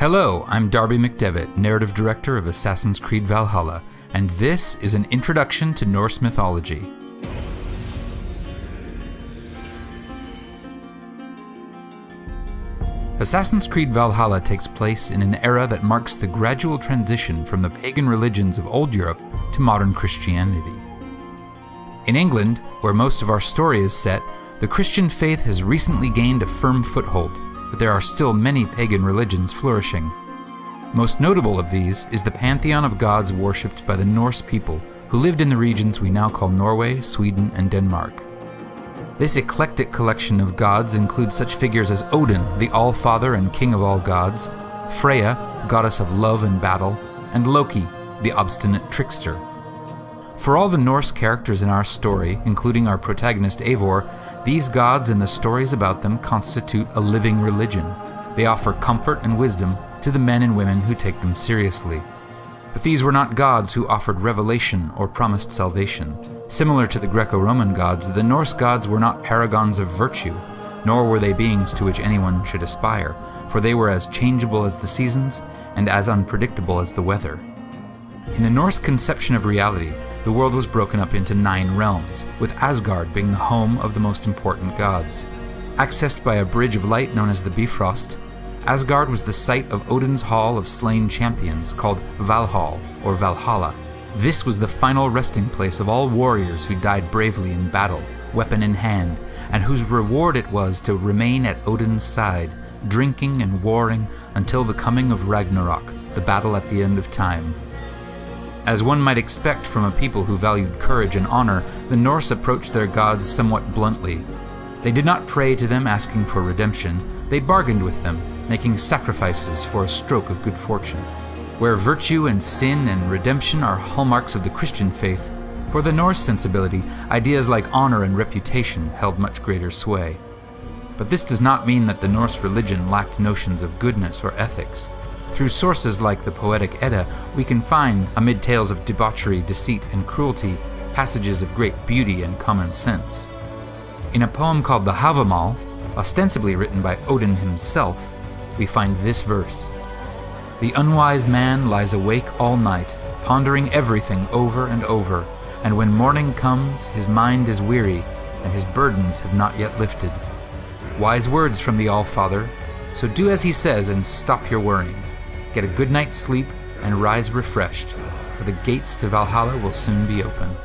Hello, I'm Darby McDevitt, narrative director of Assassin's Creed Valhalla, and this is an introduction to Norse mythology. Assassin's Creed Valhalla takes place in an era that marks the gradual transition from the pagan religions of old Europe to modern Christianity. In England, where most of our story is set, the Christian faith has recently gained a firm foothold, but there are still many pagan religions flourishing. Most notable of these is the pantheon of gods worshipped by the Norse people who lived in the regions we now call Norway, Sweden, and Denmark. This eclectic collection of gods includes such figures as Odin, the All-Father and King of all gods, Freya, goddess of love and battle, and Loki, the obstinate trickster. For all the Norse characters in our story, including our protagonist Eivor, these gods and the stories about them constitute a living religion. They offer comfort and wisdom to the men and women who take them seriously. But these were not gods who offered revelation or promised salvation. Similar to the Greco-Roman gods, the Norse gods were not paragons of virtue, nor were they beings to which anyone should aspire, for they were as changeable as the seasons and as unpredictable as the weather. In the Norse conception of reality, the world was broken up into 9 realms, with Asgard being the home of the most important gods. Accessed by a bridge of light known as the Bifrost, Asgard was the site of Odin's Hall of Slain Champions, called Valhall, or Valhalla. This was the final resting place of all warriors who died bravely in battle, weapon in hand, and whose reward it was to remain at Odin's side, drinking and warring until the coming of Ragnarok, the battle at the end of time. As one might expect from a people who valued courage and honor, the Norse approached their gods somewhat bluntly. They did not pray to them asking for redemption, they bargained with them, making sacrifices for a stroke of good fortune. Where virtue and sin and redemption are hallmarks of the Christian faith, for the Norse sensibility, ideas like honor and reputation held much greater sway. But this does not mean that the Norse religion lacked notions of goodness or ethics. Through sources like the poetic Edda, we can find, amid tales of debauchery, deceit, and cruelty, passages of great beauty and common sense. In a poem called the Havamal, ostensibly written by Odin himself, we find this verse: "The unwise man lies awake all night, pondering everything over and over, and when morning comes, his mind is weary, and his burdens have not yet lifted." Wise words from the All-Father, so do as he says and stop your worrying. Get a good night's sleep and rise refreshed, for the gates to Valhalla will soon be open.